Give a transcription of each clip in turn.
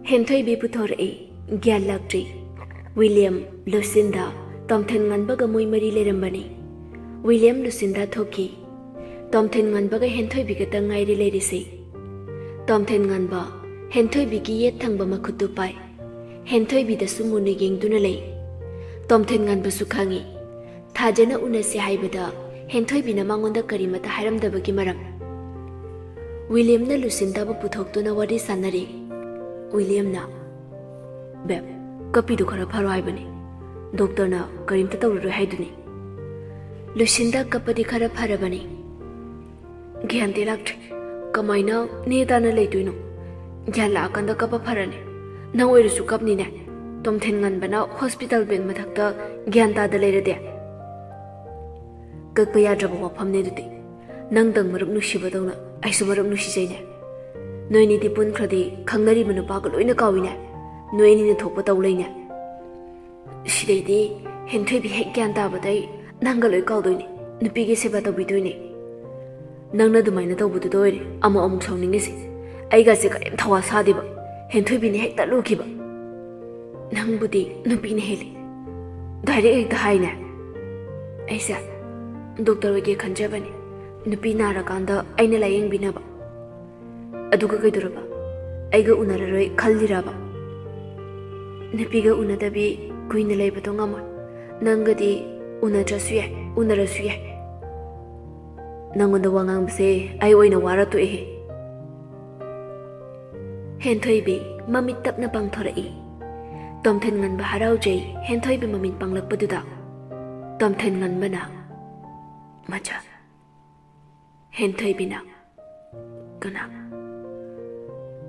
हेंथोइबी पुथोरई ग्यान लाक्ट्री विलियम लुसिंदा तोमथेन nganbaga moi mari lerambani William Lucinda थोकी तोमथेन nganbaga हेंथोइबी गता ngairi lerisi तोमथेन nganba हेंथोइबी की ये थंगबा मखुतु पाई हेंथोइबी दसु मुनि गेंगदुना लei तोमथेन nganba सु खांगी थाजना उनसे हाइबदा हेंथोइबी न मांगोंदा करिमता हायरमदबगी मरम विलियम न लुसिंदा बु पुथोक्तुना वारी सानरी विलियम ना बेब कपी दु खरा फारो हाइबनी डॉक्टर ना करिमता तौरु हाइदुनी लुसिंदा कपदी खरा फारबनी ज्ञान दिलाक्ट कमाइना नेदाना लेतुइनो ज्ञान लाकंदा कप फारने नवैरुसु कपनीने तोमथेन nganbana हॉस्पिटल बेड मथक्ता ज्ञान तादा लेरदे ककप याद्रब वफमने दुति नंगदंग मरुप नुसिबदौना आइसु मरुप नुसिजैने नोइनिदि पुनख्रदि खंगनरि मनुपाग लोइना काविने नोइनिने थोप तौलैने सिदैदि हेंथोइबि हेक ज्ञान ताबदै नंगा लोइ काउदोइने नुपिगे सेबा तौबिदोइने नंगना दुमाइना तौबुदु दोइरे अमु अमु सौनिंगेसि आइगासे कयम थवा सादिबा हेंथोइबिने हेक्ता लुखिबा नंगबुदि नुपिने हेलि डाइरेक्ट हेक्ता हाइने ऐसा डॉक्टर वगे खंजबनी नुपी नारकांदा आइना लायेंबिनाबा अदुगा कइदुरबा आइगा उनररोय खल्लिराबा नुपीगा उनदबि कुइना लैबतो ngamo नंगदि उनद्रसु याय उनरसु याय नंगोंदा वांगांबसे आइ ओइना वारातु एहे हेंथोइबि ममित तपना पांगथोरई तोमथेन nganba हराउजै हेंथोइबि ममित पांगलकपदुदा तोमथेन nganbana मचा हेंथोइबिना कना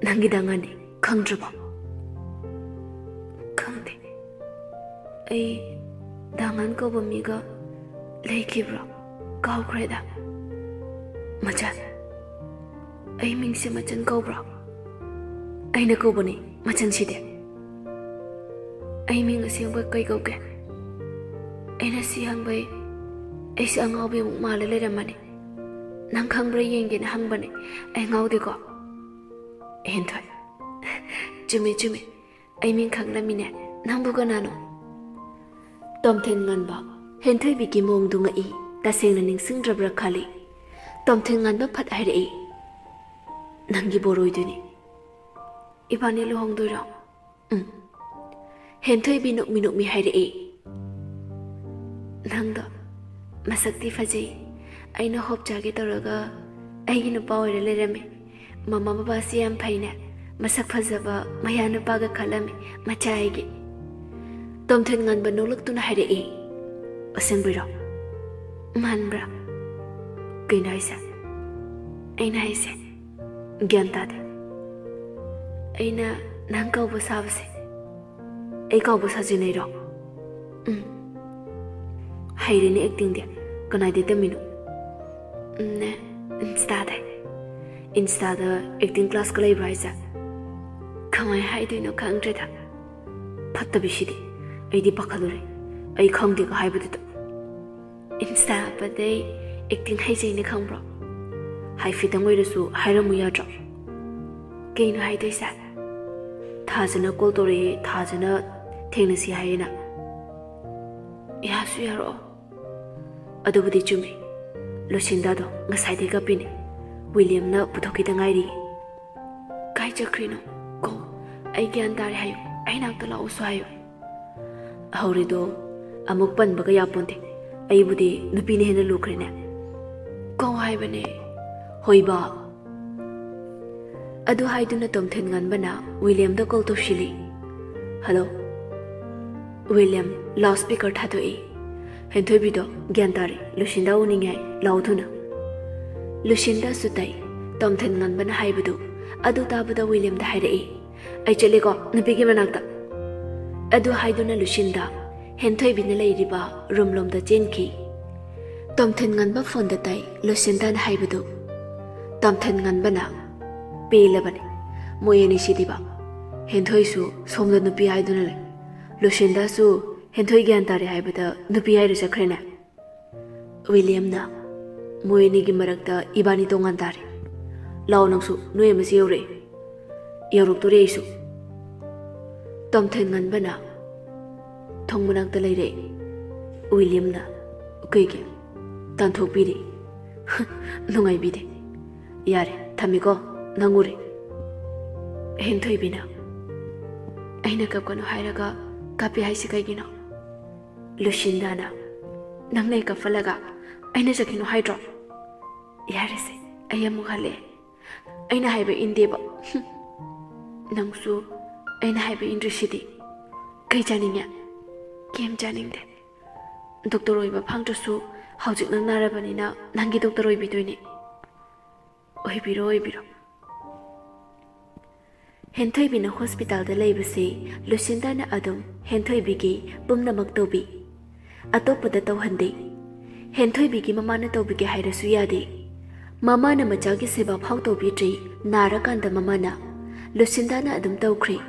नंगी दांगानी खंद्रबा खंदे ऐ दांगान को बमीगा लेखिब्रा काउख्रेदा मचा ऐ मिंगसे मचन कौब्रा ऐना कौबनी मचन सिदे ऐ मिंग असिंगबा कै कौके ऐना सियांगबै ऐसे अंगावबे मुक माले लेरमनी नंग खंग्ब्रा येंगेना हंगबने ऐ ngaudeko हेंथोइ चुमे चुमे ऐ मिंग खंगलमिने नंगबु कनानो तोमथेन nganba हेंथोइबि की मोंगदुंगा इ तसेंगना निंगसिंग्द्रब्रा खाली तोमथेन nganba फट हाइरई नंगी बोरोइदुनी इबानी लुहोंगदोइरा हेंथोइबि नुकमि नुकमि हाइरई नंगदा मसक्ति फजै ऐना होप जागे तौरगा ऐगी नुपा ओइरे लेरमे ममा बाबासी याम फैने मसक फजबा मया नुपागा खलमे मचाइगे तोमथेन nganba नोलक्तुना हाइरई असेंबिरा मानब्रा कइना हाइसे ऐना हाइसे ज्ञान तादे ऐना नंग कौबा साबसे ऐ कौबा साजिनैरो हाइरेने एक्टिंग दे कनाइदे तमिनो ने इंस्टादा एक्टिंग क्लास का लेब्रा हाइसा खमाय हाइदुइनो खंग्रेदा फत्तबिसिदि ऐदि पखलुरे ऐ खंगदे का हाइबदुदो इंस्टा पदे एक्टिंग हाइजैने खंब्रो हाइफिदंग ओइरसु हाइरमु याद्रो केइनो हाइदैसा थाजना कॉल तोरे थाजना थेंगनसि हाइना यासु यारो अदुबुदि चुमे लुसिंदादो ngसाइदे गपिने विलियम ना पुथोकिदा ngairi kai chakhrino को ai gyan tare hayo ai nakta la usu hayo hawrido amuk panbaga yaponte ai budi nupine hena lukrene ko haibane hoiba adu haiduna tomthen nganbana William दा call तोशिली hello William loudspeaker थादोई हेंथोइबिदो ज्ञान तारे लुसिंदा उनिंगाय लाउथुना लुसिंदा सुताई तोमथेन nganbana हाइबदु अदु ताबदा William दा हाइरई ऐ चलेको नपिगे मनाक्ता अदु हाइदुना लुसिंदा हेंथोइबिना लेरिबा रूमलोमदा चेनखी तोमथेन nganba phone दा ताई लुसिंदा ना हाइबदु तोमथेन nganbana पेलबने मोयेनि सिदिबा हेंथोइसु सोमदा नुपि हाइदुना ले लुसिंदासु हेंथोइ ज्ञान तारे हाइबदा नुपि हाइर चखरेना विलियम ना मोयेनि गी मरक्ता इबानी तोंगान तारे लाओ नंसु नोय मसि you're यौरुक्तोरे issue Tomthen Nganbana Tongmanak the lady William na Kiki Tanto Bidi Nungai Bidi Yare Tamiko Nanguri Hentoi Bina Aina Kapkano Hairaga Kapi Haisikagino Lushindana Nangnai Kafalaga Aina Sakino Hydro Yarese Ayamuhale Aina Haibe Indeba Nangsu Aina Haibe Indrishidi Kai Janinya Game Janing Doctor Oiba Pangtosu Housing Narabanina Nangi Doctor Oi between it Oibiro Hentoi Bina Hospital the Labasi Lucindana Adam Hentoi Bigi Bumna Maktobi Atopa the Tauhandi Hentoi Bigi Mamana Tobigi Hairasuyadi Mamana Majagi Seba Pauto Bitri Narakanda Mamana Lucindana Adam Tokri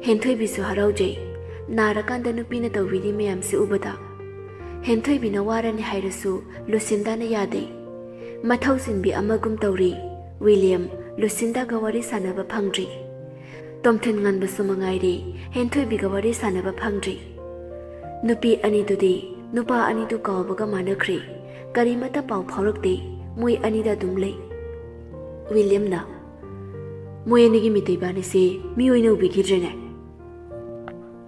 Hentoi Bisu Harauji Narakanda Nupina Tawidi Miam Subada Hentoi Bina Warani Hairasu Lucindana Yadi Mathausin Bi Amagum Tauri William Lucinda Gawari Sanaba Pangri Tomthen Nganba Sumangairi Hentoi Bigawari Sanaba Pangri Nupi Anidudi Nupa Anidu Kawabaga Manakri Karimata Pau Paurukdi Mui Anida Dumle William na Mui Anigi Mitibani si Miuino Bigirene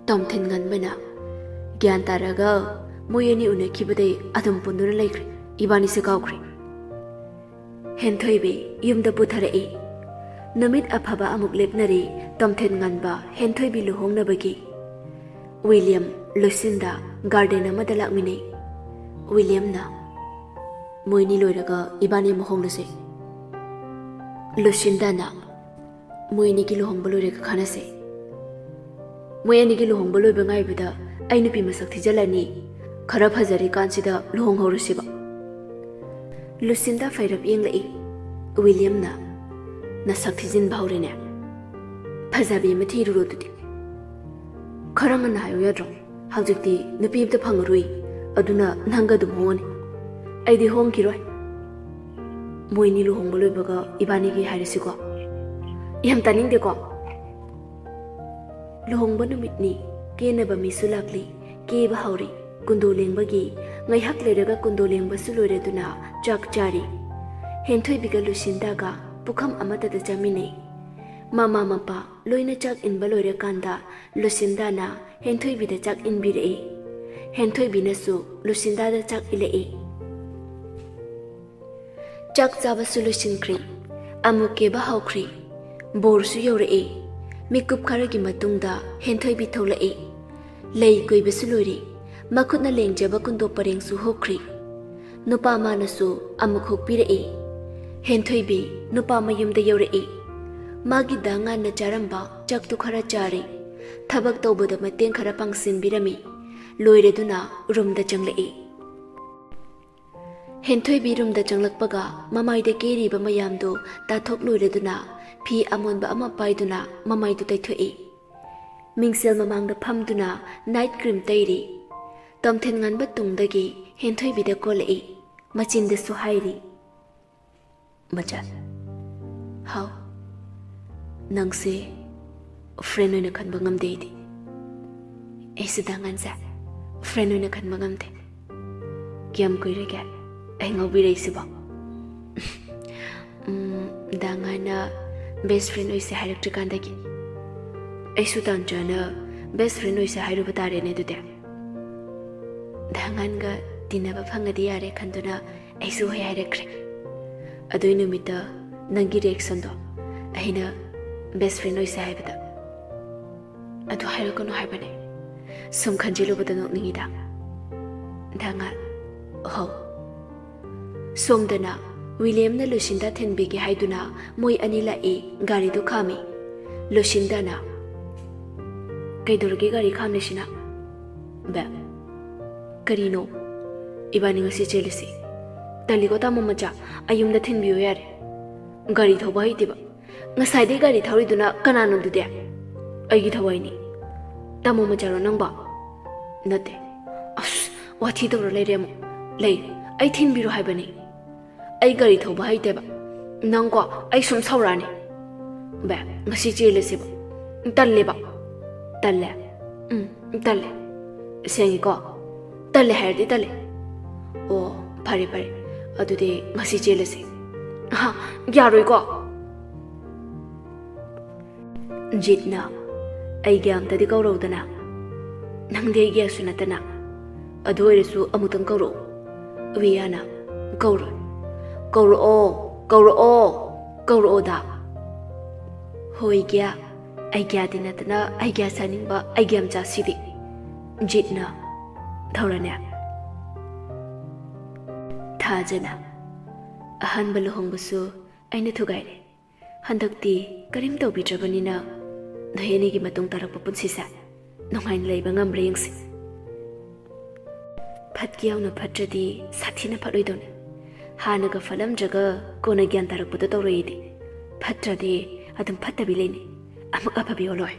Tomthen Nganbana Gyantaraga Mui Ani Unakibade Adam Pundura Lake Ibani Sikakri Hentoi Bi Yumda Butharai Namit Aphaba Amuk Lepnari Tomthen Nganba Hentoi Bi Luhongna Bagi William Lucinda Garden Amadalak Mini William na Moini Loiraga Ibani Mohonglase Lucinda na Moini Kilohong Balureka Kanase Moini Kilohong Balu Bangai Bida Ainupi Masak Tijalani Karapazari Kansida Luhong Horosiba Lucinda Fairap Yinglai William na Nasakizin Baurine Pazabi Matiru Rodi Karaman Hayadro Haujikti Napib the Pangarui Aduna Nanga the Moon Aidi Hong Kiroi Moini Luhong Balubaga Ibanigi Harisiko Yam Taning de Go Luhong Banumit Kenaba Misulakli Keba Hauri Kundoling Bagi Ngayhak Leraga Kundoling Basuloreduna Jack Jari Hentoi Biga Lucindaga Pukam Amata the Jamine Mama Mapa Loina Jack in Balore Kanda Lucindana Hentoi Bida Jack in Bire Hentoi Binasu Lucinda the Jack Ile Jack Zavasu Lucincri Amukeba Haukri Borsu Yore Mikup Karagi Matunda Hentoi Bitola Lay Guibesuluri Makuna Leng Jabakundo Pareng Suhokri Nupa Manasu Amukuk Pire Hentoi Bi Nupa Mayum the Yore Magi Danga na Jaramba Jack to Karajari Tabak Tobo the Matin Karapang Sin Birami Loireduna Rum the Jungle Hentoi Bi Rum the Junglak Baga Mamai de Giri Bamayamdo Tatok Loireduna P Amon Ba Ama Paiduna Mamai to Taitoi Mingsel Mamang the Pamduna Night Cream Tairi Tomthen Nganba Tungdagi Hentoi Bi the Kole Machin the Suhairi Macha How Nangse friend Oina Khanba Ngamde Eidi Aise dangansa friend Oina Khanba Ngamde Kiam Koirega Ai Ngobire Isiba Dangana best friend Oise Hairaktrikandagi Aisu Tanjana best friend Oise Hairubutare ne dude Danganga Dinaba Phangadi Yare Khanduna Aisu Hairakre Adoi numita Nangi reaction do Aina best friend Oise Haibada Adu Hairakano Haibane Sum Khanjilu Bada Nokningida Danga Ho Somdana William na Lucinda Thenbigi Haiduna Moi Anila Gari do Kami Lucinda na Kaidurgi Gari Khamneshina Ba Karino Ibani ngasi chelisi Taligo tamo macha ayumda thinbiyo yare Gari thoba hitiba Ngasai gari thauriduna kanano dude Aigi thawaini Tamo macha ro nangba Nate As wathi dawra leiremo Lei ai thinbiro haibani Ai gari thoba haiteba Nangko ai sum saurani Ba ngasi chelisiba Talleba Talle. Talle. Sengiko. Talle hairdi talle. Oh, pare. Adude ngasi chelase. Ha, yaroi ko. Jitna. Aigi amtadi kaurudana. Nangde aigi asunatana. Adu oiresu amutang kauru. Wiyana. Kauru. Kauru da. Hoi gya. Aigya dinatana. Aigya saningba. Aigya amcha sidi. Jitna. Thoranya. Thajana. Ahanba luhongbusu. Aina thugaire. Handakti. Karim tawbidrabanina. Dhoyanigi matung tarakpa punsisa. Nonghain leiba ngambre yangsi. Phatkiyauna phatradi sathina phatloidona. Hanaga falamjaga kona gyan tarakpada tawroyidi. Phatradi adum phattabi leini. Amuk apabi oloi.